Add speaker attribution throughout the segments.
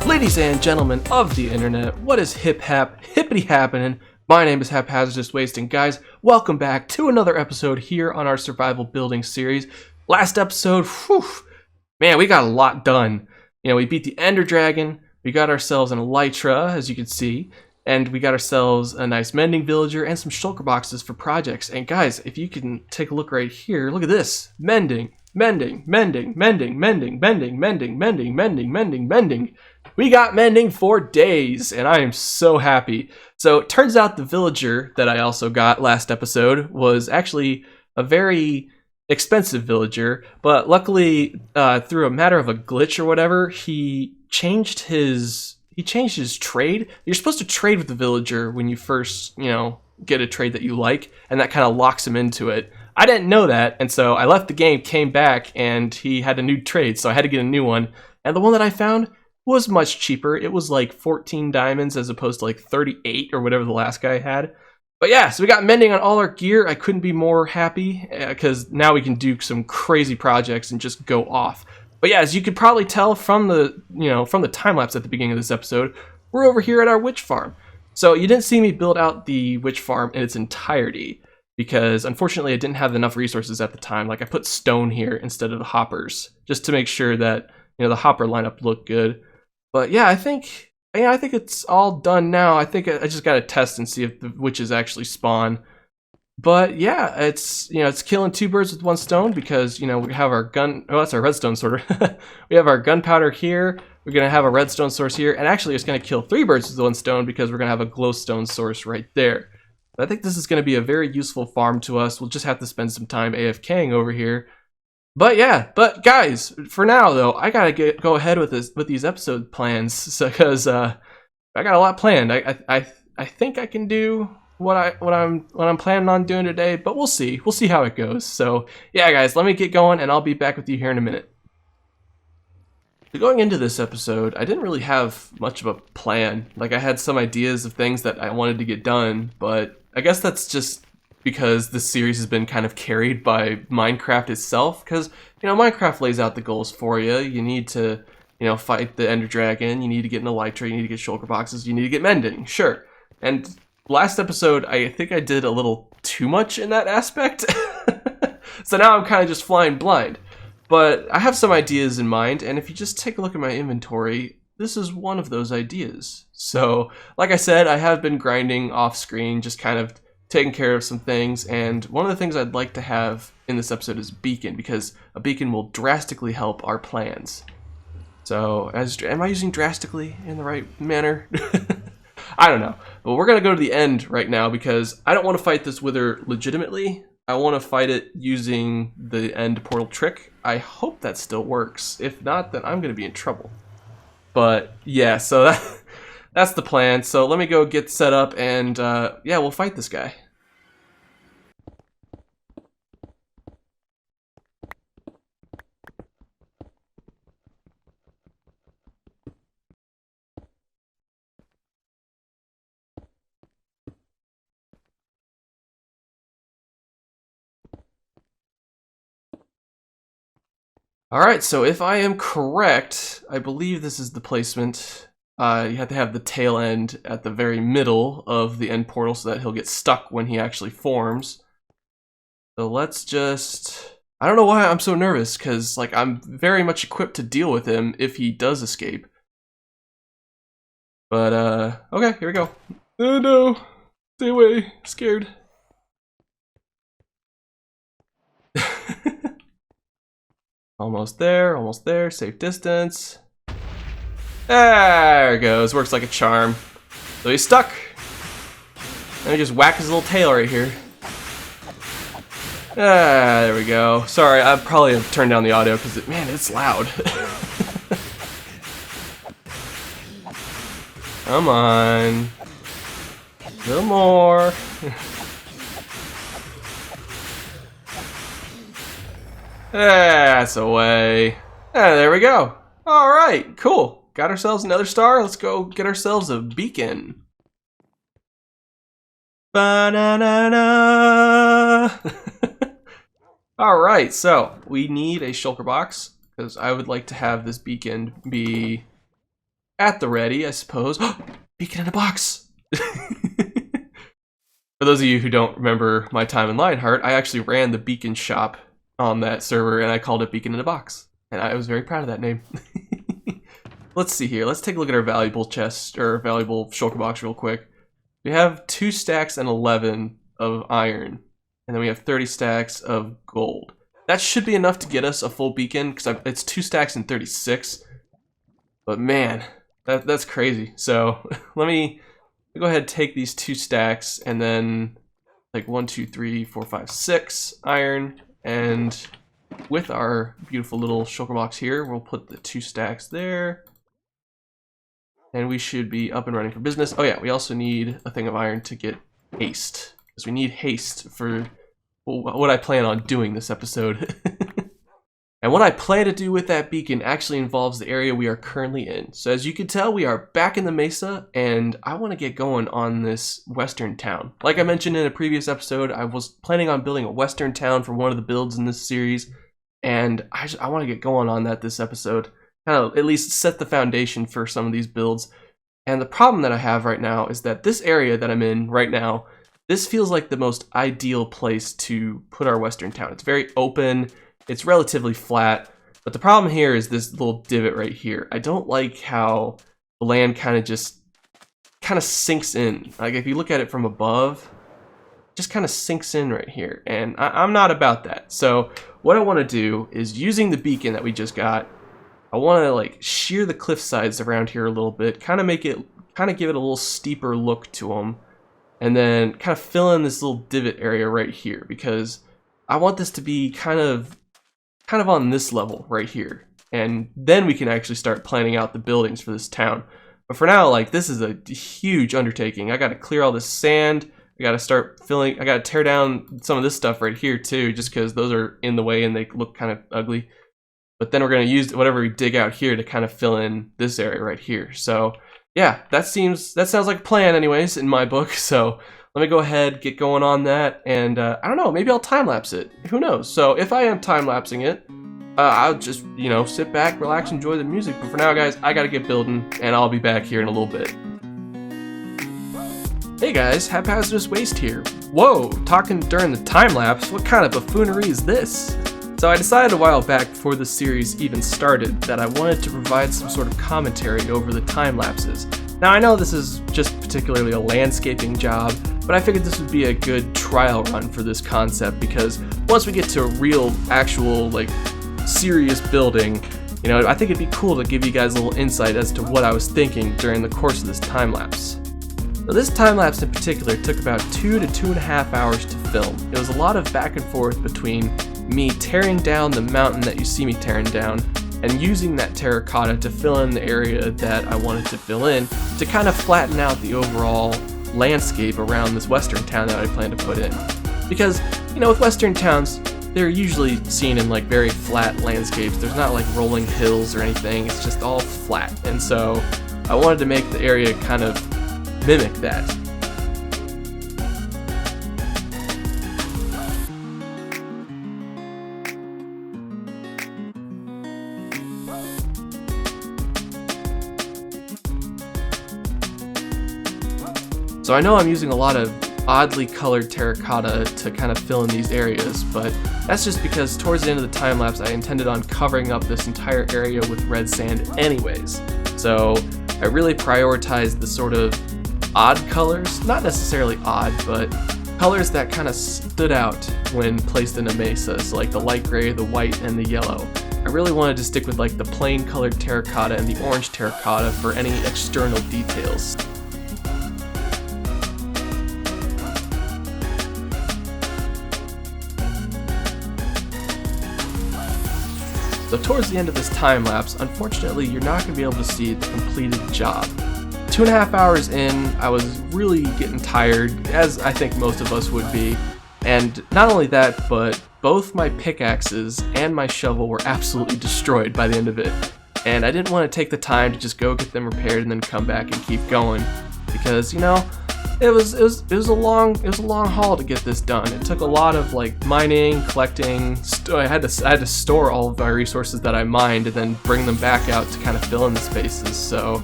Speaker 1: Ladies and gentlemen of the internet, what is hippity happening? My name is Haphazardous Waste, and guys, welcome back to another episode here on our survival building series. Last episode, man, we got a lot done. You know, we beat the Ender Dragon, we got ourselves an Elytra, as you can see, and we got ourselves a nice mending villager and some shulker boxes for projects. And guys, if you can take a look right here, look at this. Mending. We got mending for days, and I am so happy. So it turns out the villager that I also got last episode was actually a very expensive villager, but luckily through a matter of a glitch or whatever, he changed his trade. You're supposed to trade with the villager when you first, get a trade that you like, and that kind of locks him into it. I didn't know that, and so I left the game, came back, and he had a new trade, so I had to get a new one. And the one that I found was much cheaper. It was like 14 diamonds as opposed to like 38 or whatever the last guy had. But yeah, so we got mending on all our gear. I couldn't be more happy because now we can do some crazy projects and just go off. But yeah, as you could probably tell from the time lapse at the beginning of this episode, we're over here at our witch farm. So you didn't see me build out the witch farm in its entirety because unfortunately I didn't have enough resources at the time. Like I put stone here instead of the hoppers just to make sure that the hopper lineup looked good. But yeah, I think it's all done now. I think I just gotta test and see if the witches actually spawn. But yeah, it's killing two birds with one stone because we have our that's our redstone sorter. We have our gunpowder here. We're gonna have a redstone source here, and actually it's gonna kill three birds with one stone because we're gonna have a glowstone source right there. But I think this is gonna be a very useful farm to us. We'll just have to spend some time AFKing over here. But yeah, guys, for now though, I gotta go ahead with these episode plans because I got a lot planned. I think I can do what I'm planning on doing today, but we'll see. We'll see how it goes. So yeah, guys, let me get going, and I'll be back with you here in a minute. Going into this episode, I didn't really have much of a plan. Like I had some ideas of things that I wanted to get done, but I guess that's just because this series has been kind of carried by Minecraft itself, because Minecraft lays out the goals for you. You need to fight the Ender Dragon, you need to get an Elytra, you need to get shulker boxes, you need to get mending, sure. And last episode I think I did a little too much in that aspect. So now I'm kind of just flying blind, but I have some ideas in mind, and if you just take a look at my inventory, this is one of those ideas. So like I said, I have been grinding off screen, just kind of taking care of some things, and one of the things I'd like to have in this episode is a beacon, because a beacon will drastically help our plans. So, am I using drastically in the right manner? I don't know, but we're gonna go to the end right now because I don't want to fight this wither legitimately. I want to fight it using the end portal trick. I hope that still works. If not, then I'm going to be in trouble. But yeah, so that's the plan. So let me go get set up and yeah, we'll fight this guy. Alright, so if I am correct, I believe this is the placement. You have to have the tail end at the very middle of the end portal so that he'll get stuck when he actually forms. So let's just... I don't know why I'm so nervous, because like I'm very much equipped to deal with him if he does escape. But okay, here we go. Oh no! Stay away, scared. Almost there, safe distance. There it goes, works like a charm. So he's stuck. Let me just whack his little tail right here. Ah, there we go. Sorry, I probably have turned down the audio because, man, it's loud. Come on. A little more. That's away. There we go. Alright, cool. Got ourselves another star. Let's go get ourselves a beacon. Ba-na-na-na. Alright, so we need a shulker box because I would like to have this beacon be at the ready, I suppose. Beacon in a box! For those of you who don't remember my time in Lionheart, I actually ran the beacon shop on that server and I called it Beacon in a Box. And I was very proud of that name. Let's see here. Let's take a look at our valuable chest, or valuable shulker box real quick. We have 2 stacks and 11 of iron. And then we have 30 stacks of gold. That should be enough to get us a full beacon, because it's 2 stacks and 36. But man, that's crazy. So let me go ahead and take these 2 stacks and then like 1, 2, 3, 4, 5, 6 iron. And with our beautiful little shulker box here, we'll put the 2 stacks there. And we should be up and running for business. Oh yeah, we also need a thing of iron to get haste. Because we need haste for what I plan on doing this episode. And what I plan to do with that beacon actually involves the area we are currently in. So as you can tell, we are back in the Mesa, and I want to get going on this western town. Like I mentioned in a previous episode, I was planning on building a western town for one of the builds in this series, and I want to get going on that this episode. Kind of at least set the foundation for some of these builds. And the problem that I have right now is that this area that I'm in right now, this feels like the most ideal place to put our western town. It's very open. It's relatively flat, but the problem here is this little divot right here. I don't like how the land kind of sinks in. Like if you look at it from above, it just kind of sinks in right here, and I'm not about that. So what I want to do is, using the beacon that we just got, I want to like shear the cliff sides around here a little bit, kind of give it a little steeper look to them, and then kind of fill in this little divot area right here, because I want this to be kind of on this level right here, and then we can actually start planning out the buildings for this town. But for now, like, this is a huge undertaking. I got to clear all this sand. I got to start filling. I got to tear down some of this stuff right here too, just because those are in the way and they look kind of ugly. But then we're going to use whatever we dig out here to kind of fill in this area right here. So yeah, that sounds like a plan anyways in my book. So let me go ahead, get going on that, and I don't know, maybe I'll time-lapse it. Who knows? So if I am time-lapsing it, I'll just, you know, sit back, relax, enjoy the music. But for now, guys, I gotta get building, and I'll be back here in a little bit. Hey guys, Haphazardous Waste here. Whoa, talking during the time-lapse? What kind of buffoonery is this? So I decided a while back, before the series even started, that I wanted to provide some sort of commentary over the time-lapses. Now I know this is just particularly a landscaping job, but I figured this would be a good trial run for this concept, because once we get to a real, actual, like, serious building, you know, I think it'd be cool to give you guys a little insight as to what I was thinking during the course of this time lapse. So this time-lapse in particular took about 2 to 2.5 hours to film. It was a lot of back and forth between me tearing down the mountain that you see me tearing down and using that terracotta to fill in the area that I wanted to fill in to kind of flatten out the overall landscape around this western town that I plan to put in. Because, you know, with western towns, they're usually seen in like very flat landscapes. There's not like rolling hills or anything, it's just all flat. And so I wanted to make the area kind of mimic that. So I know I'm using a lot of oddly colored terracotta to kind of fill in these areas, but that's just because towards the end of the time lapse I intended on covering up this entire area with red sand anyways. So I really prioritized the sort of odd colors, not necessarily odd, but colors that kind of stood out when placed in a mesa, so like the light gray, the white, and the yellow. I really wanted to stick with like the plain colored terracotta and the orange terracotta for any external details. So towards the end of this time lapse, unfortunately you're not going to be able to see the completed job. 2.5 hours in, I was really getting tired, as I think most of us would be, and not only that, but both my pickaxes and my shovel were absolutely destroyed by the end of it, and I didn't want to take the time to just go get them repaired and then come back and keep going, because, you know, it was a long haul to get this done. It took a lot of like mining, collecting. I had to store all of my resources that I mined and then bring them back out to kind of fill in the spaces. So,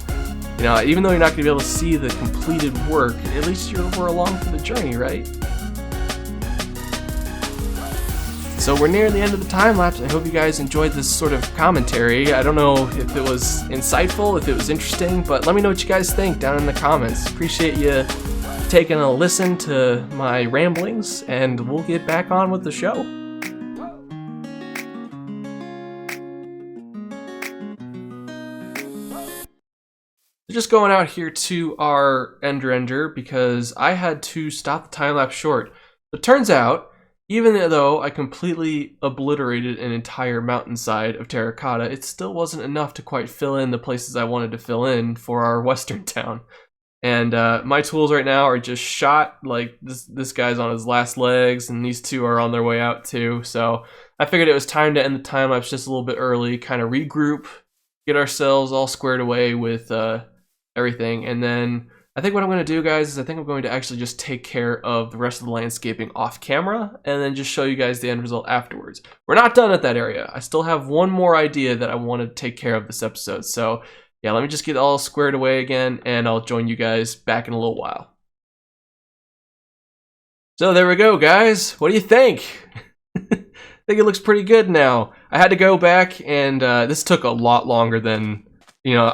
Speaker 1: you know, even though you're not going to be able to see the completed work, at least we're along for the journey, right? So we're near the end of the time lapse. I hope you guys enjoyed this sort of commentary. I don't know if it was insightful, if it was interesting, but let me know what you guys think down in the comments. Appreciate you taking a listen to my ramblings, and we'll get back on with the show. Just going out here to our Ender because I had to stop the time lapse short. It turns out, even though I completely obliterated an entire mountainside of terracotta, it still wasn't enough to quite fill in the places I wanted to fill in for our western town. And my tools right now are just shot. Like this guy's on his last legs, and these two are on their way out too. So I figured it was time to end the time lapse just a little bit early, kind of regroup, get ourselves all squared away with everything. And then I think what I'm going to do, guys, is I think I'm going to actually just take care of the rest of the landscaping off camera, and then just show you guys the end result afterwards. We're not done at that area. I still have one more idea that I want to take care of this episode. So yeah, let me just get all squared away again, and I'll join you guys back in a little while. So there we go, guys. What do you think? I think it looks pretty good now. I had to go back, and this took a lot longer than, you know,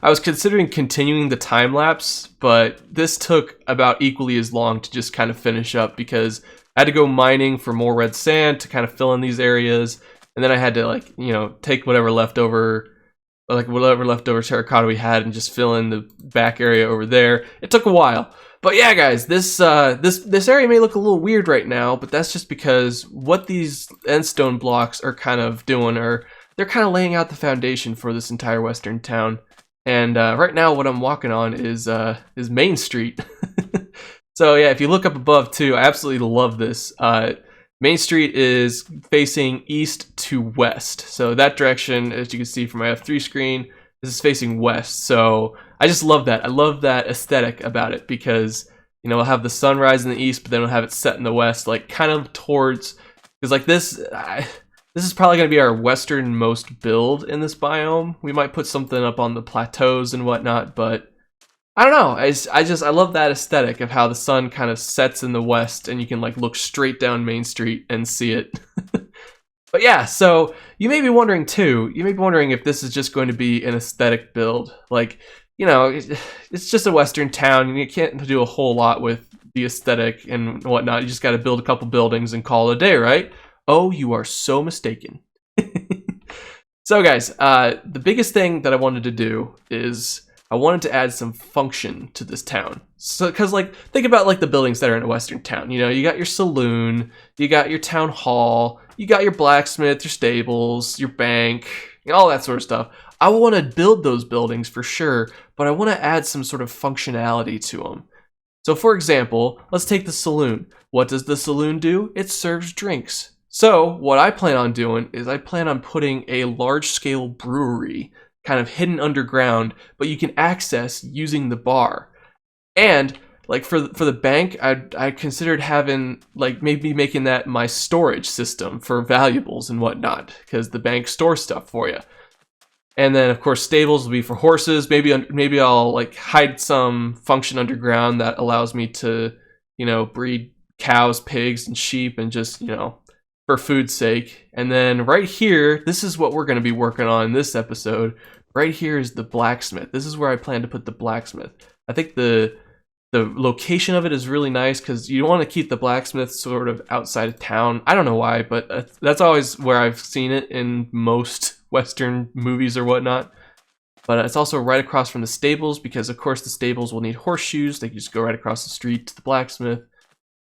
Speaker 1: I was considering continuing the time lapse, but this took about equally as long to just kind of finish up because I had to go mining for more red sand to kind of fill in these areas, and then I had to, like, you know, take whatever leftover terracotta we had and just fill in the back area over there. It took a while. But yeah, guys, this area may look a little weird right now, but that's just because what these endstone blocks are kind of doing are they're kind of laying out the foundation for this entire western town. And right now what I'm walking on is Main Street. So yeah, if you look up above too, I absolutely love this. Main Street is facing east to west. So that direction, as you can see from my F3 screen, this is facing west. So I just love that. I love that aesthetic about it because, you know, we'll have the sunrise in the east, but then we'll have it set in the west, like kind of towards, because like this is probably going to be our westernmost build in this biome. We might put something up on the plateaus and whatnot, but I don't know. I love that aesthetic of how the sun kind of sets in the west and you can like look straight down Main Street and see it. But yeah, so you may be wondering too, if this is just going to be an aesthetic build. Like, you know, it's just a western town and you can't do a whole lot with the aesthetic and whatnot. You just got to build a couple buildings and call it a day, right? Oh, you are so mistaken. So guys, the biggest thing that I wanted to do is I I wanted to add some function to this town. So, because like, think about like the buildings that are in a western town. You know, you got your saloon, you got your town hall, you got your blacksmith, your stables, your bank, all that sort of stuff. I want to build those buildings for sure, but I want to add some sort of functionality to them. So for example, let's take the saloon. What does the saloon do? It serves drinks. So what I plan on doing is I plan on putting a large-scale brewery kind of hidden underground, but you can access using the bar. And like for the bank, I considered having like maybe making that my storage system for valuables and whatnot, because the bank stores stuff for you. And then of course stables will be for horses. Maybe I'll like hide some function underground that allows me to, you know, breed cows, pigs, and sheep, and just, you know, for food's sake. And then right here, this is what we're going to be working on in this episode. Right here is the blacksmith. This is where I plan to put the blacksmith. I think the location of it is really nice because you want to keep the blacksmith sort of outside of town. I don't know why, but that's always where I've seen it in most Western movies or whatnot. But it's also right across from the stables because, of course, the stables will need horseshoes. They can just go right across the street to the blacksmith.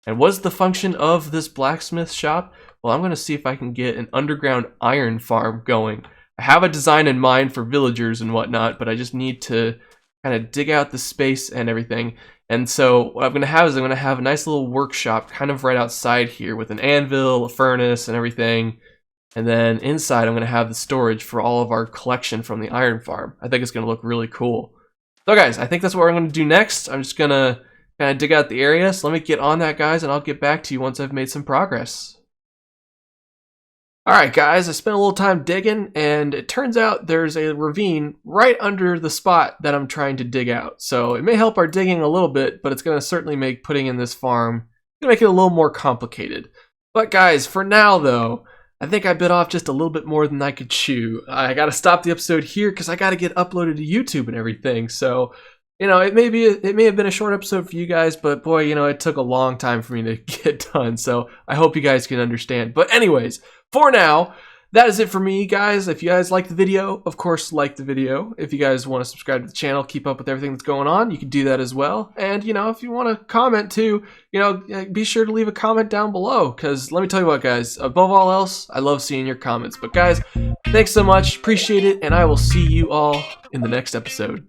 Speaker 1: And what's the function of this blacksmith shop? Well, I'm going to see if I can get an underground iron farm going. I have a design in mind for villagers and whatnot, but I just need to kind of dig out the space and everything. And so what I'm going to have is I'm going to have a nice little workshop kind of right outside here with an anvil, a furnace, and everything. And then inside I'm going to have the storage for all of our collection from the iron farm. I think it's going to look really cool. So guys, I think that's what I'm going to do next. I'm just going to kind of dig out the area. So let me get on that, guys, and I'll get back to you once I've made some progress. Alright guys, I spent a little time digging, and it turns out there's a ravine right under the spot that I'm trying to dig out. So it may help our digging a little bit, but it's going to certainly make putting in this farm, going to make it a little more complicated. But guys, for now though, I think I bit off just a little bit more than I could chew. I got to stop the episode here because I got to get uploaded to YouTube and everything. So, you know, it may have been a short episode for you guys, but boy, you know, it took a long time for me to get done. So I hope you guys can understand. But anyways, for now, that is it for me, guys. If you guys like the video, of course, like the video. If you guys want to subscribe to the channel, keep up with everything that's going on, you can do that as well. And, you know, if you want to comment too, you know, be sure to leave a comment down below. Because let me tell you what, guys, above all else, I love seeing your comments. But guys, thanks so much. Appreciate it. And I will see you all in the next episode.